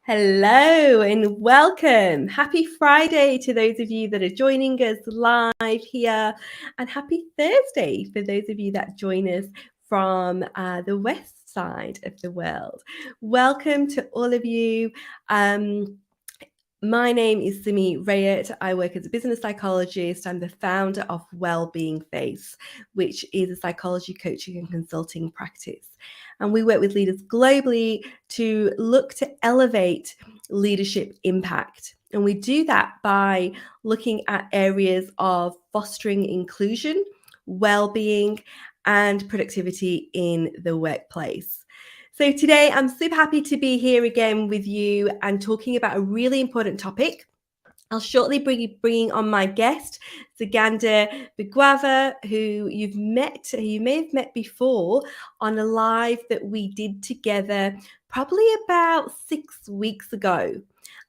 Hello and welcome. Happy Friday to those of you that are joining us live here, and happy Thursday for those of you that join us from the west side of the world. Welcome to all of you. My name is Simi. I work as a business psychologist. I'm the founder of Wellbeing Face, which is a psychology coaching and consulting practice. And we work with leaders globally to look to elevate leadership impact. And we do that by looking at areas of fostering inclusion, well-being, and productivity in the workplace. So today I'm super happy to be here again with you and talking about a really important topic. I'll shortly bringing on my guest, Sugandha Bigwava, who you may have met before on a live that we did together probably about 6 weeks ago.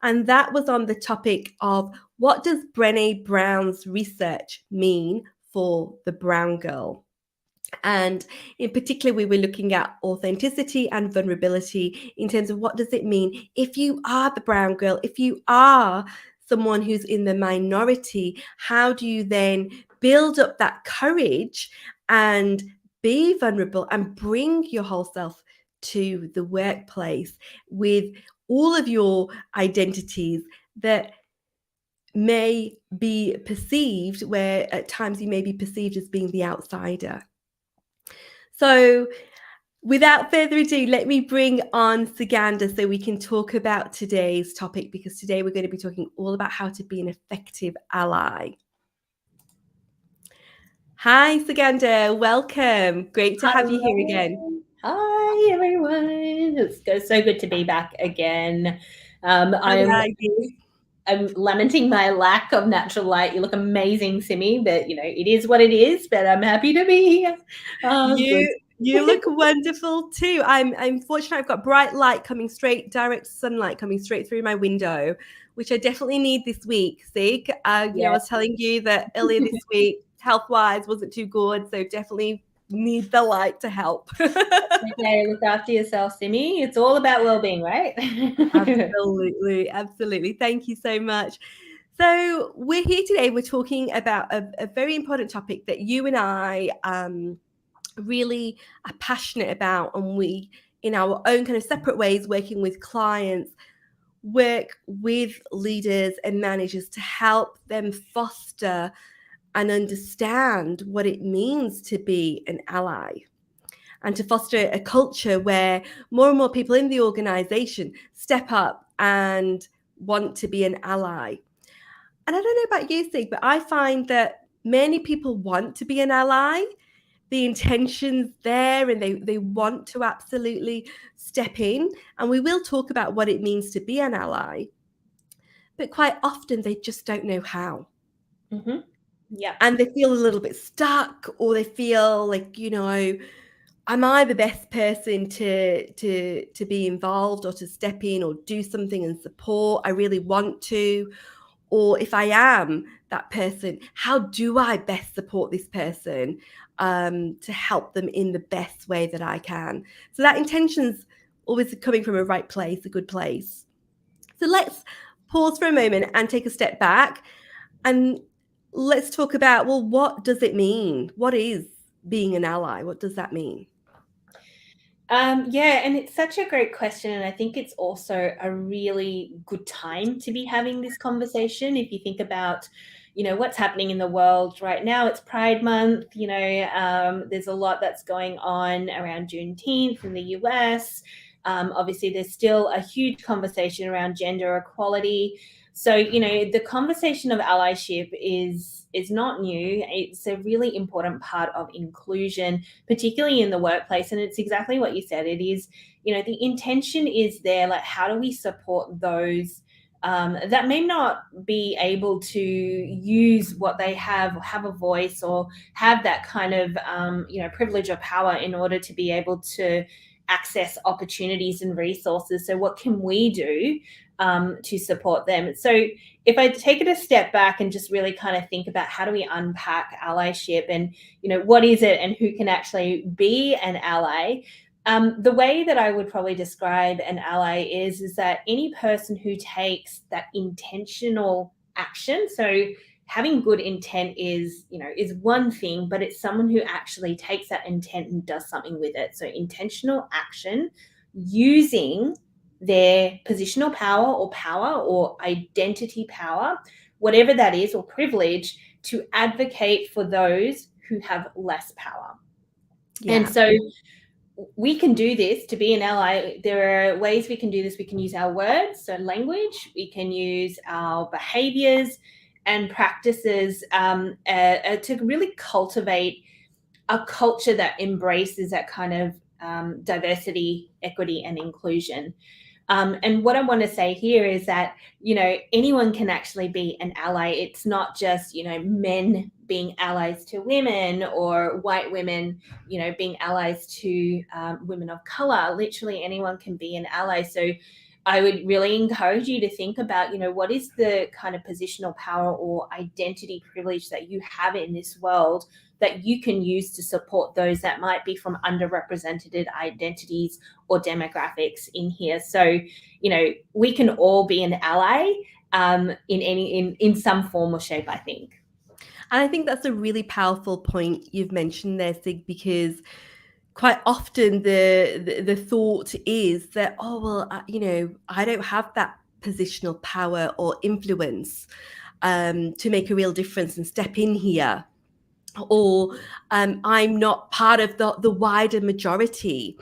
And that was on the topic of what does Brené Brown's research mean for the brown girl? And in particular, we were looking at authenticity and vulnerability in terms of what does it mean if you are the brown girl, if you are someone who's in the minority, how do you then build up that courage and be vulnerable and bring your whole self to the workplace with all of your identities that may be perceived, where at times you may be perceived as being the outsider. So without further ado, let me bring on Sugandha so we can talk about today's topic, because today we're going to be talking all about how to be an effective ally. Hi, Sugandha. Welcome. Great to have you here again. Hi, everyone. It's so good to be back again. I'm lamenting my lack of natural light. You look amazing, Simi, but it is what it is. But I'm happy to be here. You look wonderful too. I'm fortunate. I've got bright light direct sunlight coming straight through my window, which I definitely need this week. Sig, I was telling you that earlier this week, health-wise, wasn't too good, so definitely need the light to help. Okay, look after yourself, Simi. It's all about well-being, right? Absolutely. Thank you so much. So we're here today. We're talking about a very important topic that you and I really are passionate about, and we, in our own kind of separate ways, working with clients, work with leaders and managers to help them foster and understand what it means to be an ally, and to foster a culture where more and more people in the organization step up and want to be an ally. And I don't know about you, Sig, but I find that many people want to be an ally. The intention's there, and they want to absolutely step in. And we will talk about what it means to be an ally. But quite often they just don't know how. Mm-hmm. Yeah. And they feel a little bit stuck, or they feel like, am I the best person to be involved or to step in or do something and support? I really want to. Or if I am that person, how do I best support this person to help them in the best way that I can? So that intention's always coming from a right place, a good place. So let's pause for a moment and take a step back, and let's talk about, well, what does it mean? What is being an ally? What does that mean? And it's such a great question. And I think it's also a really good time to be having this conversation. If you think about, what's happening in the world right now, it's Pride Month, there's a lot that's going on around Juneteenth in the US. Obviously, there's still a huge conversation around gender equality. So, the conversation of allyship is not new. It's a really important part of inclusion, particularly in the workplace. And it's exactly what you said. It is, the intention is there. Like, how do we support those that may not be able to use what they have a voice, or have that kind of, privilege or power in order to be able to access opportunities and resources. So what can we do to support them? So if I take it a step back and just really kind of think about how do we unpack allyship, and what is it and who can actually be an ally, The way that I would probably describe an ally is that any person who takes that intentional action. So having good intent is, is one thing, but it's someone who actually takes that intent and does something with it. So intentional action using their positional power or identity power, whatever that is, or privilege, to advocate for those who have less power. Yeah. And so we can do this to be an ally. There are ways we can do this. We can use our words, so language. We can use our behaviors and practices to really cultivate a culture that embraces that kind of diversity, equity, and inclusion. And what I want to say here is that, anyone can actually be an ally. It's not just, men being allies to women or white women, being allies to women of color. Literally anyone can be an ally. So I would really encourage you to think about, what is the kind of positional power or identity privilege that you have in this world that you can use to support those that might be from underrepresented identities or demographics in here. So, we can all be an ally in some form or shape, I think. And I think that's a really powerful point you've mentioned there, Sig, because quite often the thought is that, oh, well, I don't have that positional power or influence to make a real difference and step in here, or I'm not part of the wider majority.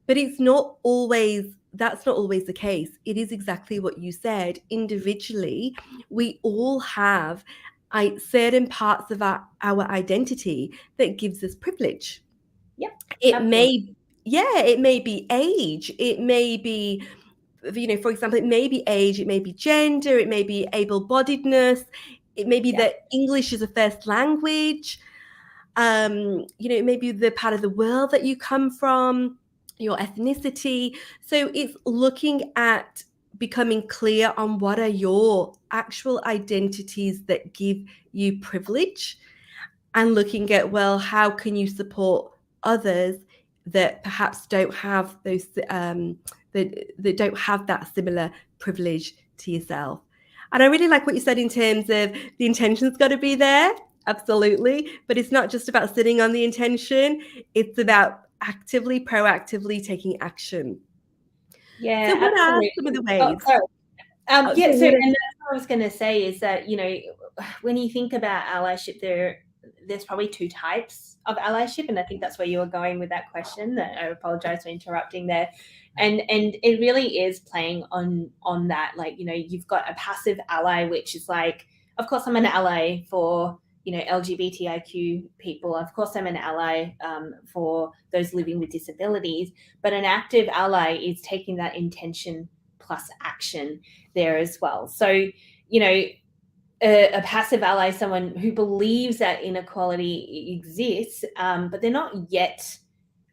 But that's not always the case. It is exactly what you said. Individually, we all have certain parts of our identity that gives us privilege. Yep, It absolutely. may be age, it may be, for example, it may be age, it may be gender, it may be able-bodiedness, it may be Yeah. that English is a first language, it may be the part of the world that you come from, your ethnicity. So it's looking at becoming clear on what are your actual identities that give you privilege, and looking at, well, how can you support others that perhaps don't have those that don't have that similar privilege to yourself. And I really like what you said in terms of the intention's got to be there, absolutely, but it's not just about sitting on the intention, it's about proactively taking action. So Yeah, what are absolutely. some of the Oh, ways? sorry. So Yeah, so what and that's what I was going to say is that, when you think about allyship, there's probably two types of allyship, and I think that's where you were going with that question. I apologize for interrupting there. And it really is playing on that. Like, you've got a passive ally, which is like, of course I'm an ally for, LGBTIQ people. Of course I'm an ally for those living with disabilities. But an active ally is taking that intention plus action there as well. So, a passive ally is someone who believes that inequality exists, but they're not yet,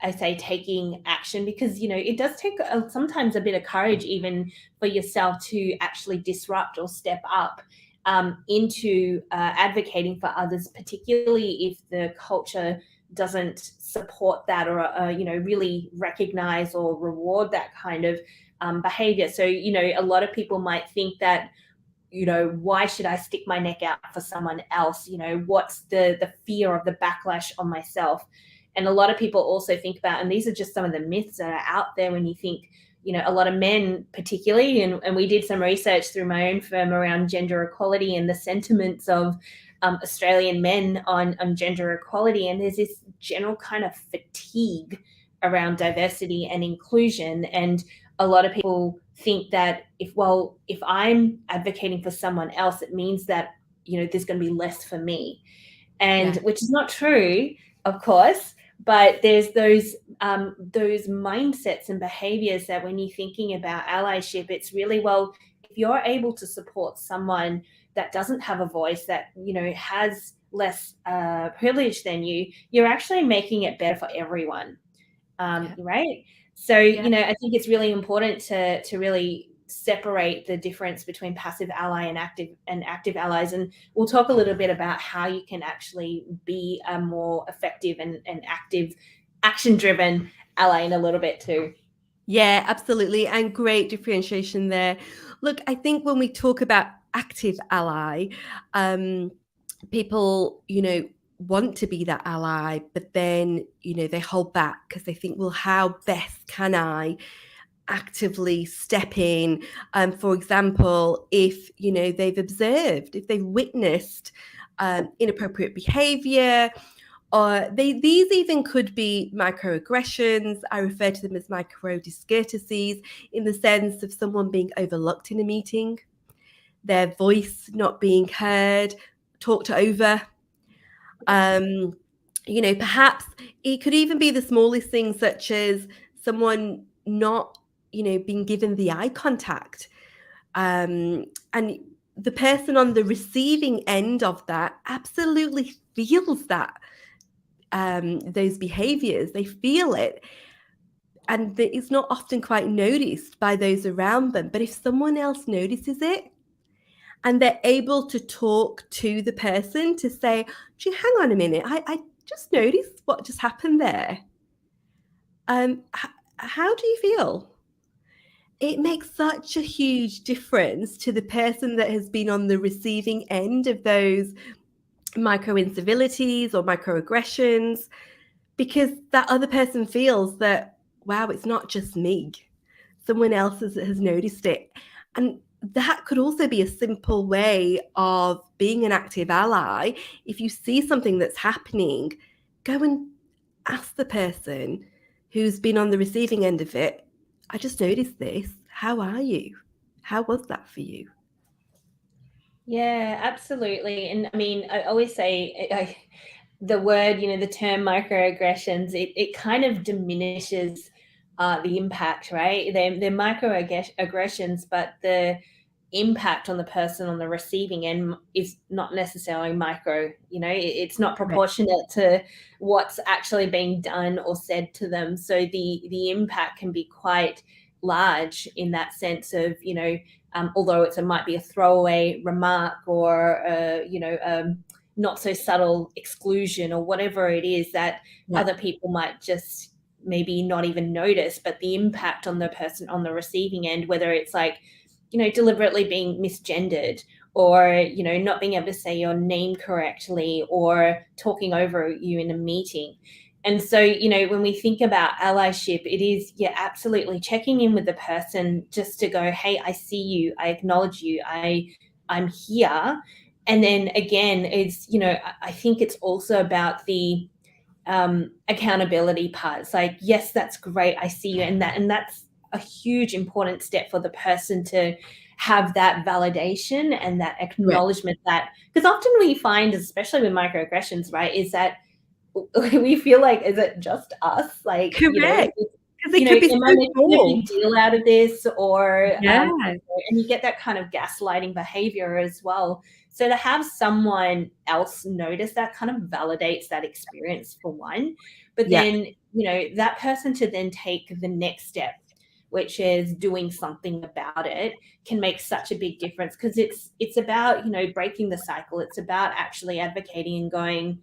I say, taking action, because, it does take sometimes a bit of courage even for yourself to actually disrupt or step up into advocating for others, particularly if the culture doesn't support that or, really recognize or reward that kind of behavior. So, a lot of people might think that, why should I stick my neck out for someone else? What's the fear of the backlash on myself? And a lot of people also think about, and these are just some of the myths that are out there when you think, a lot of men particularly, and we did some research through my own firm around gender equality and the sentiments of Australian men on gender equality. And there's this general kind of fatigue around diversity and inclusion. And a lot of people think that if I'm advocating for someone else, it means that, there's going to be less for me. And Yeah. which is not true, of course, but there's those mindsets and behaviors that when you're thinking about allyship, it's really, well, if you're able to support someone that doesn't have a voice, that, has less privilege than you're actually making it better for everyone. Right? So, I think it's really important to really separate the difference between passive ally and active allies. And we'll talk a little bit about how you can actually be a more effective and active action-driven ally in a little bit too. Yeah, absolutely. And great differentiation there. Look, I think when we talk about active ally, people, want to be that ally, but then, they hold back because they think, well, how best can I actively step in? For example, if, if they've witnessed inappropriate behavior, or these even could be microaggressions. I refer to them as micro discourtesies in the sense of someone being overlooked in a meeting, their voice not being heard, talked over. Perhaps it could even be the smallest things, such as someone not, being given the eye contact. And the person on the receiving end of that absolutely feels that, those behaviors, they feel it, and it's not often quite noticed by those around them. But if someone else notices it and they're able to talk to the person to say, gee, hang on a minute, I just noticed what just happened there. How do you feel? It makes such a huge difference to the person that has been on the receiving end of those micro incivilities or microaggressions, because that other person feels that, wow, it's not just me. Someone else has noticed it. And that could also be a simple way of being an active ally. If you see something that's happening, go and ask the person who's been on the receiving end of it, I just noticed this. How are you? How was that for you? Yeah, absolutely. And I mean, I always say the word, the term microaggressions, it kind of diminishes the impact, right? They're microaggressions, but the impact on the person on the receiving end is not necessarily micro. It's not Correct. proportionate to what's actually being done or said to them. So the impact can be quite large in that sense of, although it might be a throwaway remark or not so subtle exclusion or whatever it is that Yeah. other people might just maybe not even notice, but the impact on the person on the receiving end, whether it's like, deliberately being misgendered or, not being able to say your name correctly or talking over you in a meeting. And so, when we think about allyship, it is, yeah, absolutely checking in with the person just to go, hey, I see you, I acknowledge you, I'm here. And then again, it's, I think it's also about the accountability part. It's like, yes, that's great, I see you, and that's a huge important step for the person to have that validation and that Correct. acknowledgement, that because often we find, especially with microaggressions, right, is that we feel like, is it just us? Like, Correct. Because it could be am I so making a small. big deal out of this? Or, Yeah. and you get that kind of gaslighting behavior as well. So to have someone else notice that kind of validates that experience for one. But Yeah. then, that person to then take the next step, which is doing something about it, can make such a big difference, because it's about, breaking the cycle. It's about actually advocating and going,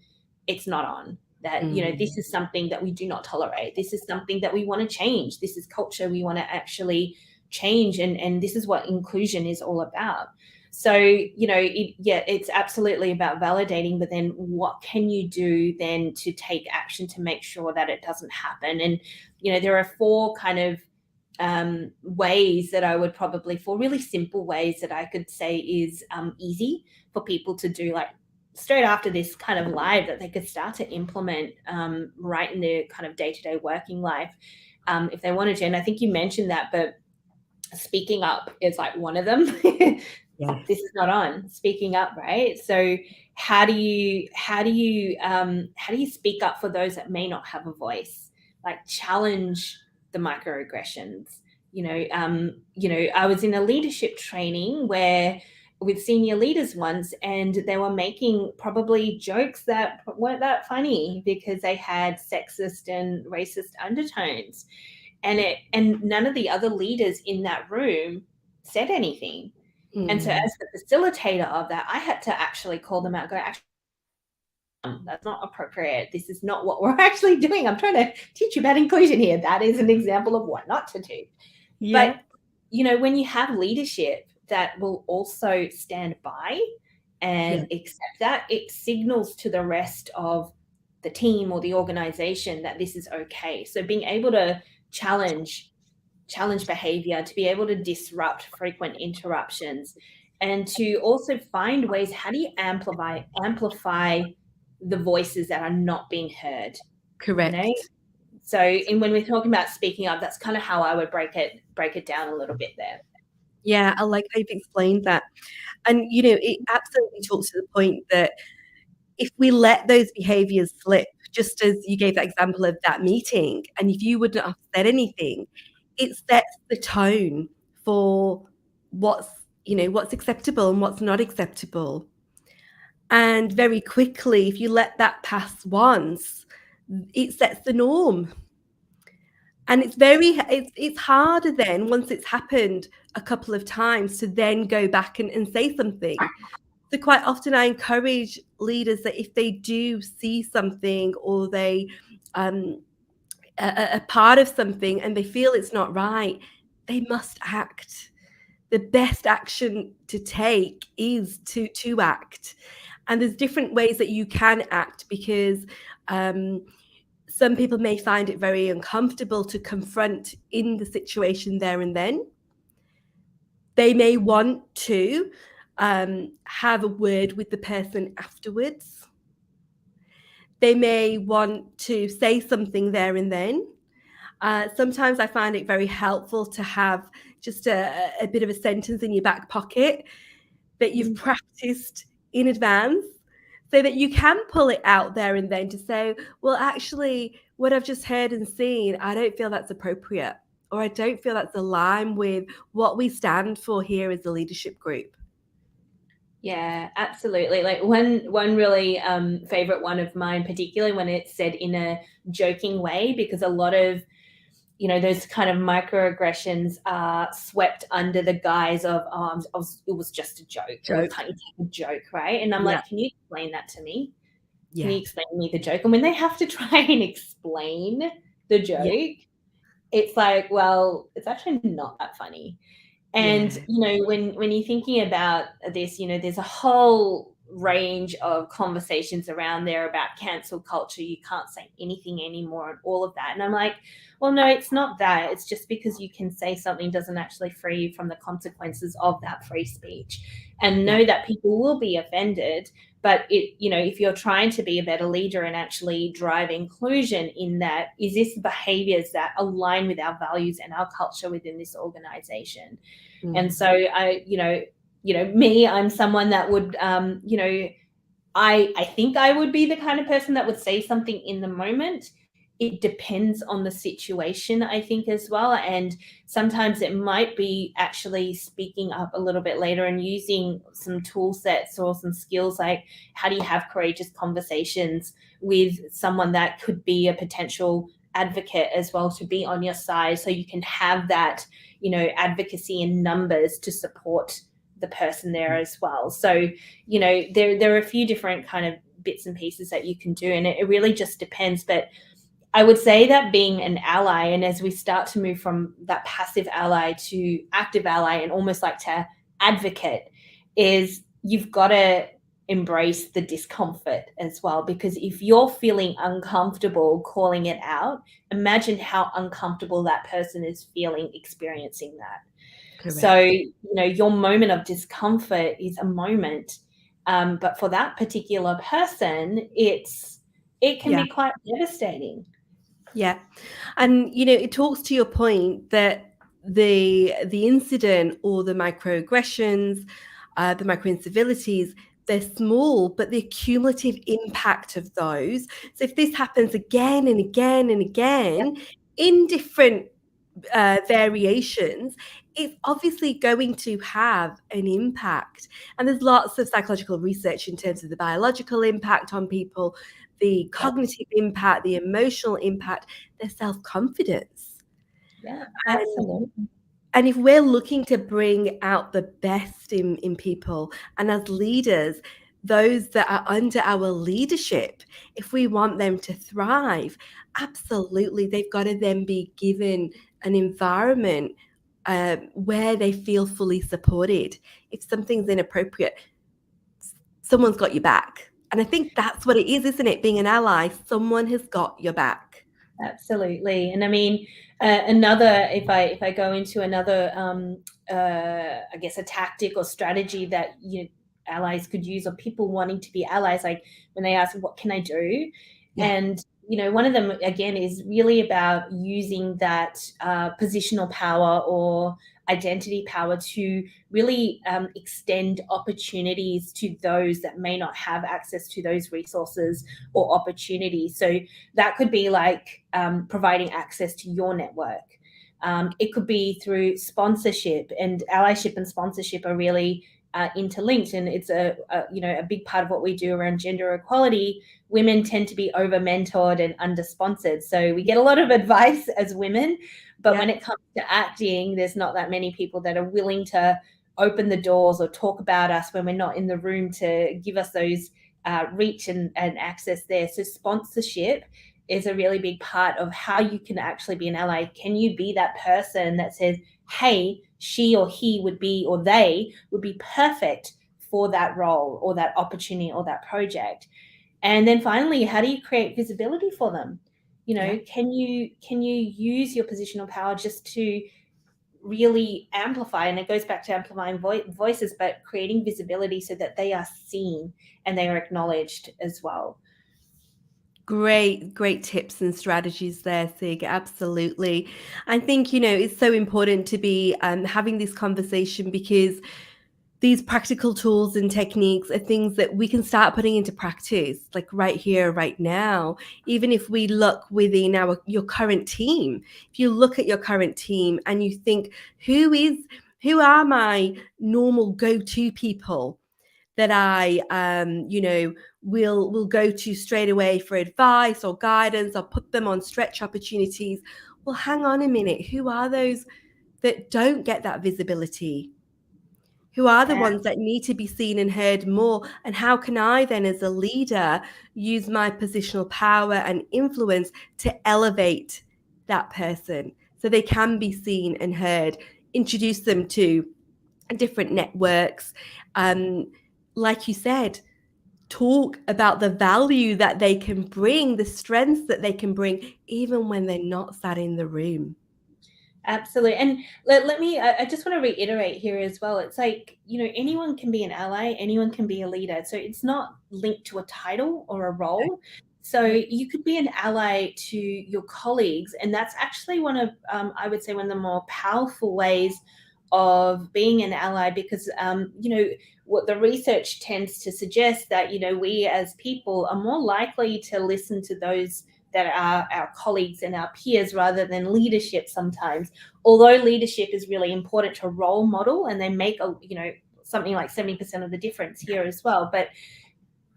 it's not on. That, this Mm. is something that we do not tolerate. This is something that we want to change. This is culture we want to actually change, and this is what inclusion is all about. So, it's absolutely about validating, but then what can you do then to take action to make sure that it doesn't happen? And, there are four kind of ways that I would probably, four really simple ways that I could say is easy for people to do, like straight after this kind of live, that they could start to implement right in their kind of day-to-day working life, if they wanted to. And I think you mentioned that, but speaking up is like one of them. Yes. This is not on, speaking up, right? So how do you speak up for those that may not have a voice? Like, challenge the microaggressions. I was in a leadership training where, with senior leaders once, and they were making probably jokes that weren't that funny because they had sexist and racist undertones, and none of the other leaders in that room said anything. And so, Mm. as the facilitator of that, I had to actually call them out, go, actually, That's not appropriate. This is not what we're actually doing. I'm trying to teach you about inclusion here. That is an example of what not to do. Yeah. But, when you have leadership that will also stand by and accept that, it signals to the rest of the team or the organization that this is okay. So being able to challenge behavior, to be able to disrupt frequent interruptions, and to also find ways, how do you amplify the voices that are not being heard? Correct. So when we're talking about speaking up, that's kind of how I would break it down a little bit there. Yeah, I like how you've explained that. And, it absolutely talks to the point that if we let those behaviors slip, just as you gave that example of that meeting, and if you wouldn't have said anything, it sets the tone for what's acceptable and what's not acceptable. And very quickly, if you let that pass once, it sets the norm. And it's harder then, once it's happened a couple of times, to then go back and say something. So quite often I encourage leaders that if they do see something, or they a part of something and they feel it's not right, they must act. The best action to take is to act. And there's different ways that you can act, because some people may find it very uncomfortable to confront in the situation there and then. They may want to have a word with the person afterwards. They may want to say something there and then. Sometimes I find it very helpful to have just a bit of a sentence in your back pocket that you've practiced in advance, so that you can pull it out there and then to say, well, actually, what I've just heard and seen, I don't feel that's appropriate, or I don't feel that's aligned with what we stand for here as a leadership group. Yeah, absolutely. Like one really favorite one of mine, particularly when it's said in a joking way, because a lot of those kind of microaggressions are swept under the guise of, it was just a joke, or a Joke. tiny type of joke, right? And I'm Yeah. like, can you explain that to me? Can Yeah. you explain to me the joke? And when they have to try and explain the Yeah. joke, it's like, well, it's actually not that funny. And Yeah. when you're thinking about this, there's a whole range of conversations around there about cancel culture. You can't say anything anymore, and all of that. And I'm like, well, no, it's not that. It's just because you can say something doesn't actually free you from the consequences of that free speech. And Yeah. know that people will be offended, but if you're trying to be a better leader and actually drive inclusion in that, is this behaviors that align with our values and our culture within this organization? And so me, I'm someone that would, I think I would be the kind of person that would say something in the moment. It depends on the situation, I think, as well. And sometimes it might be actually speaking up a little bit later and using some tool sets or some skills, like how do you have courageous conversations with someone that could be a potential advocate as well, to be on your side, so you can have that advocacy in numbers to support the person there as well. So there are a few different kind of bits and pieces that you can do, and it really just depends. But I would say that being an ally, and as we start to move from that passive ally to active ally, and almost like to advocate, is you've got to embrace the discomfort as well. Because if you're feeling uncomfortable calling it out, imagine how uncomfortable that person is feeling experiencing that. Correct. So, your moment of discomfort is a moment. But for that particular person, it can Yeah. be quite devastating. Yeah. And it talks to your point that the incident, or the microaggressions, the microincivilities, they're small, but the cumulative impact of those. So if this happens again and again and again in different variations, it's obviously going to have an impact. And there's lots of psychological research in terms of the biological impact on people, the cognitive impact, the emotional impact, their self-confidence. Yeah, And, absolutely. and if we're looking to bring out the best in people, and as leaders, those that are under our leadership, if we want them to thrive, absolutely, they've got to then be given an environment where they feel fully supported. If something's inappropriate, someone's got your back. And I think that's what it is, isn't it? Being an ally, someone has got your back. Absolutely. And I mean, another, if I go into another, I guess, a tactic or strategy that allies could use, or people wanting to be allies, like when they ask, "What can I do?" Yeah. And one of them again is really about using that positional power or identity power to really extend opportunities to those that may not have access to those resources or opportunities. So that could be like providing access to your network. It could be through sponsorship, and allyship and sponsorship are really interlinked, and it's a big part of what we do around gender equality. Women tend to be over mentored and under sponsored, so we get a lot of advice as women, but when it comes to acting, there's not that many people that are willing to open the doors or talk about us when we're not in the room to give us those reach and access there. So sponsorship is a really big part of how you can actually be an ally. Can you be that person that says, hey, she or he would be, or they would be perfect for that role or that opportunity or that project? And then finally, how do you create visibility for them? Can you use your positional power just to really amplify, and it goes back to amplifying voices, but creating visibility so that they are seen and they are acknowledged as well. Great tips and strategies there, Sig. Absolutely. I think, it's so important to be having this conversation, because these practical tools and techniques are things that we can start putting into practice, like right here, right now. Even if we look within your current team, if you look at your current team and you think, who are my normal go-to people that I, will go to straight away for advice or guidance, or put them on stretch opportunities. Well, hang on a minute. Who are those that don't get that visibility? Who are the ones that need to be seen and heard more? And how can I then, as a leader, use my positional power and influence to elevate that person so they can be seen and heard? Introduce them to different networks. Like you said, talk about the value that they can bring, the strengths that they can bring, even when they're not sat in the room. Absolutely. And let me, I just want to reiterate here as well. It's like, anyone can be an ally, anyone can be a leader. So it's not linked to a title or a role. So you could be an ally to your colleagues. And that's actually one of, I would say, one of the more powerful ways of being an ally, because, what the research tends to suggest that, we as people are more likely to listen to those that are our colleagues and our peers rather than leadership sometimes. Although leadership is really important to role model, and they make something like 70% of the difference here as well. But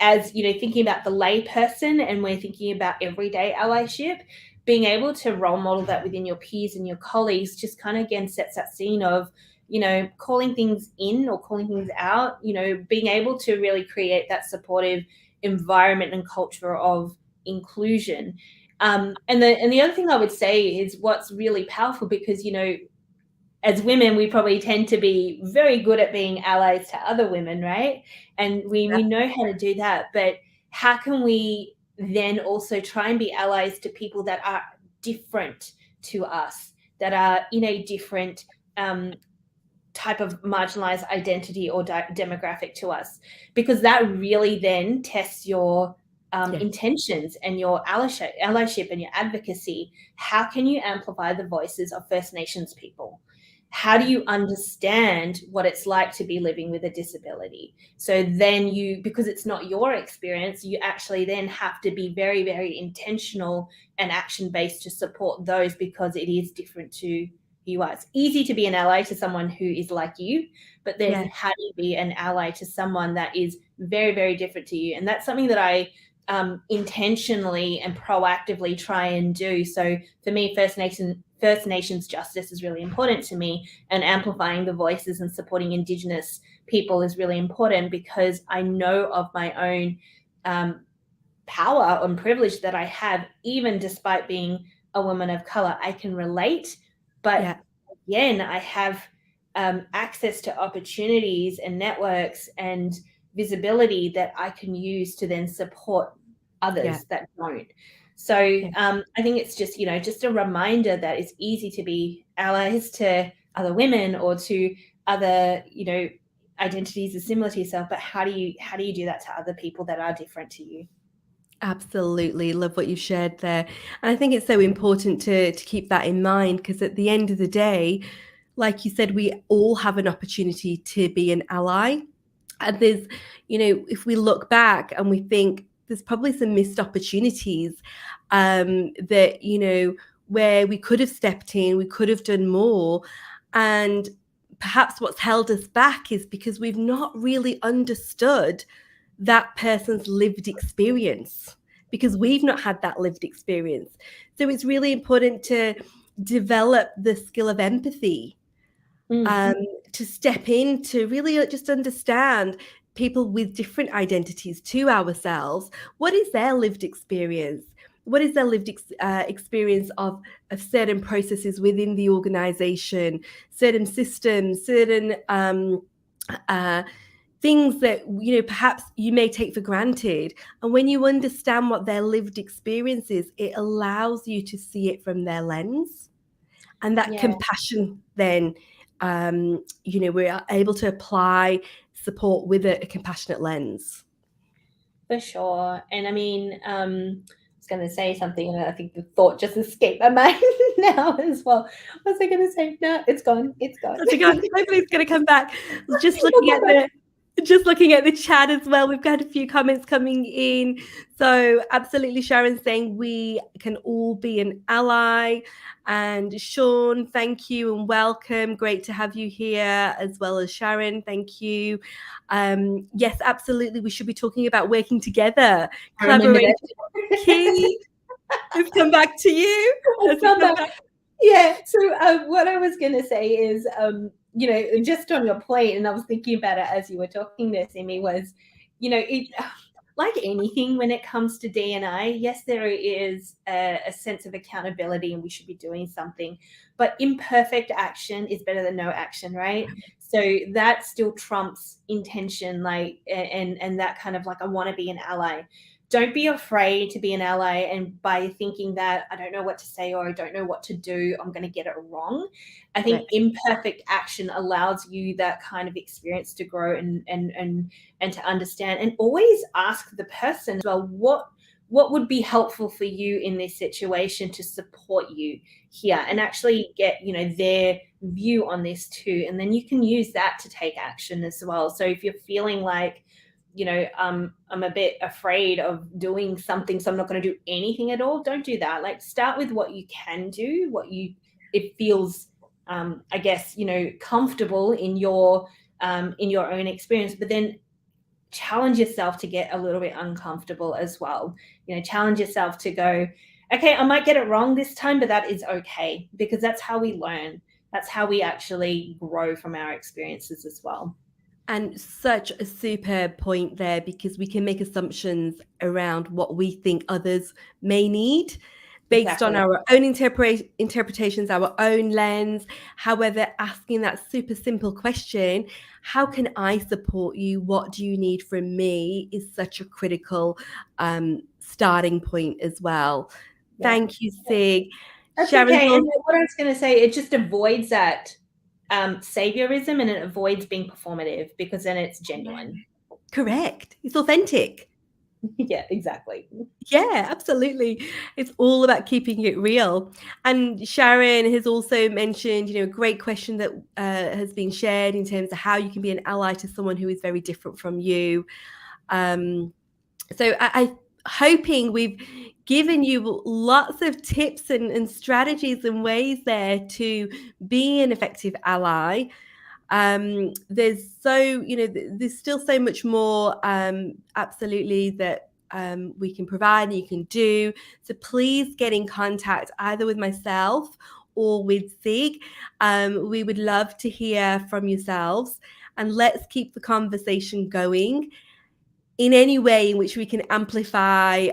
as thinking about the lay person, and we're thinking about everyday allyship, being able to role model that within your peers and your colleagues just kind of again sets that scene of calling things in or calling things out, being able to really create that supportive environment and culture of inclusion. And the other thing I would say is what's really powerful, because as women, we probably tend to be very good at being allies to other women, right? And we know how to do that. But how can we then also try and be allies to people that are different to us, that are in a different type of marginalized identity or demographic to us? Because that really then tests your intentions and your allyship and your advocacy. How can you amplify the voices of First Nations people? How do you understand what it's like to be living with a disability? So then because it's not your experience, you actually then have to be very, very intentional and action-based to support those, because it is different to who you are. It's easy to be an ally to someone who is like you, but then how do you be an ally to someone that is very, very different to you? And that's something that I intentionally and proactively try and do. So for me, First Nations justice is really important to me, and amplifying the voices and supporting Indigenous people is really important, because I know of my own power and privilege that I have, even despite being a woman of color. I can relate, but again, I have access to opportunities and networks and visibility that I can use to then support others that don't. So I think it's just, just a reminder that it's easy to be allies to other women or to other, identities are similar to yourself, but how do you do that to other people that are different to you? Absolutely. Love what you shared there. And I think it's so important to keep that in mind, because at the end of the day, like you said, we all have an opportunity to be an ally. And there's, if we look back and we think there's probably some missed opportunities that, where we could have stepped in, we could have done more. And perhaps what's held us back is because we've not really understood that person's lived experience, because we've not had that lived experience. So it's really important to develop the skill of empathy, to step in, to really just understand people with different identities to ourselves. What is their lived experience? What is their lived experience of certain processes within the organization, certain systems, certain things that perhaps you may take for granted. And when you understand what their lived experience is, it allows you to see it from their lens, and that compassion then we're able to apply support with a compassionate lens. For sure. And I mean, I was going to say something, and I think the thought just escaped my mind now as well. What was I going to say? No, it's gone. It's gone. Hopefully it's going to come back. Just looking at the chat as well, we've got a few comments coming in. So absolutely, Sharon saying we can all be an ally. And Sean, thank you and welcome. Great to have you here, as well as Sharon. Thank you. Yes, absolutely. We should be talking about working together. Collaboration key. Let's come back to you. Yeah. So what I was going to say is, just on your point, and I was thinking about it as you were talking there, Simi, was, it, like anything when it comes to D&I, yes, there is a sense of accountability and we should be doing something, but imperfect action is better than no action, right? So that still trumps intention, and that kind of I want to be an ally. Don't be afraid to be an ally, and by thinking that I don't know what to say or I don't know what to do, I'm going to get it wrong. I think imperfect action allows you that kind of experience to grow and to understand, and always ask the person as well, what would be helpful for you in this situation to support you here, and actually get their view on this too, and then you can use that to take action as well. So if you're feeling like I'm a bit afraid of doing something, so I'm not going to do anything at all, don't do that. Start with what you can do, it feels I guess comfortable in your own experience, but then challenge yourself to get a little bit uncomfortable as well. Challenge yourself to go, okay, I might get it wrong this time, but that is okay, because that's how we learn. That's how we actually grow from our experiences as well. And such a superb point there, because we can make assumptions around what we think others may need based on our own interpretations, our own lens. However, asking that super simple question, how can I support you? What do you need from me? Is such a critical starting point as well. Yeah. Thank you, Sig. That's okay. And what I was going to say, it just avoids that saviorism, and it avoids being performative, because then it's genuine. Correct. It's authentic. Yeah, exactly. Yeah, absolutely. It's all about keeping it real. And Sharon has also mentioned, a great question that has been shared in terms of how you can be an ally to someone who is very different from you. So I'm hoping we've given you lots of tips and strategies and ways there to be an effective ally. There's still so much more absolutely that we can provide and you can do. So please get in contact either with myself or with Sig. We would love to hear from yourselves, and let's keep the conversation going in any way in which we can amplify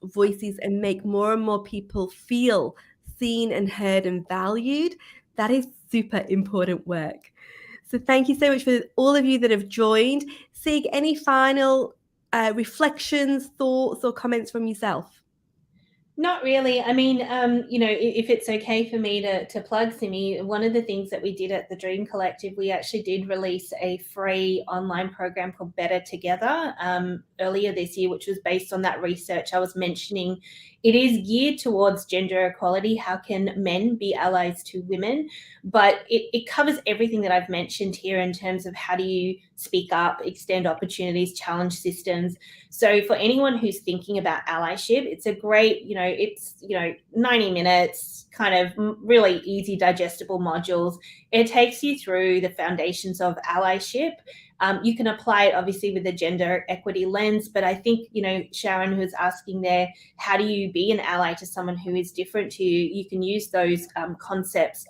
voices and make more and more people feel seen and heard and valued. That is super important work. So thank you so much for all of you that have joined. Sig, any final reflections, thoughts, or comments from yourself? Not really. I mean, if it's okay for me to plug Simi, one of the things that we did at the Dream Collective, we actually did release a free online program called Better Together earlier this year, which was based on that research I was mentioning. It is geared towards gender equality. How can men be allies to women? But it covers everything that I've mentioned here in terms of how do you speak up, extend opportunities, challenge systems. So for anyone who's thinking about allyship, it's a great, it's 90 minutes, kind of really easy, digestible modules. It takes you through the foundations of allyship. You can apply it obviously with a gender equity lens, but I think, Sharon, who's asking there, how do you be an ally to someone who is different to you? You can use those concepts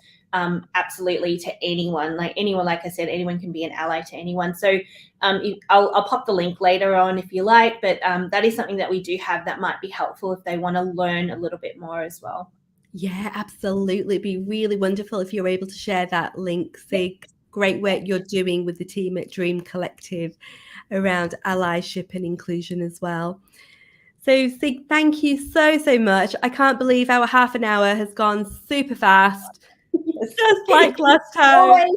absolutely to anyone. Like I said, anyone can be an ally to anyone. So I'll pop the link later on if you like, but that is something that we do have that might be helpful if they want to learn a little bit more as well. Yeah, absolutely. It'd be really wonderful if you're able to share that link, Sig. Great work you're doing with the team at Dream Collective around allyship and inclusion as well. So, Sig, thank you so much. I can't believe our half an hour has gone super fast, just like last time.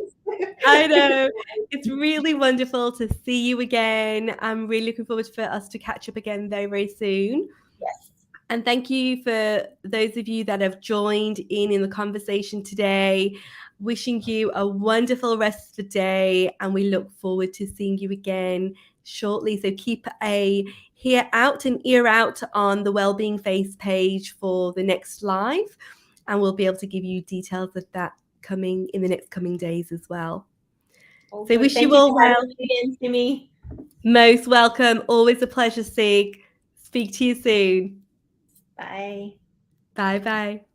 I know. It's really wonderful to see you again. I'm really looking forward for us to catch up again very, very soon. Yes. And thank you for those of you that have joined in the conversation today. Wishing you a wonderful rest of the day, and we look forward to seeing you again shortly. So keep a ear out on the Wellbeing Face page for the next live, and we'll be able to give you details of that coming in the next coming days as well. So wish you all well. Again, Simi. Most welcome. Always a pleasure, Sig. Speak to you soon. Bye. Bye.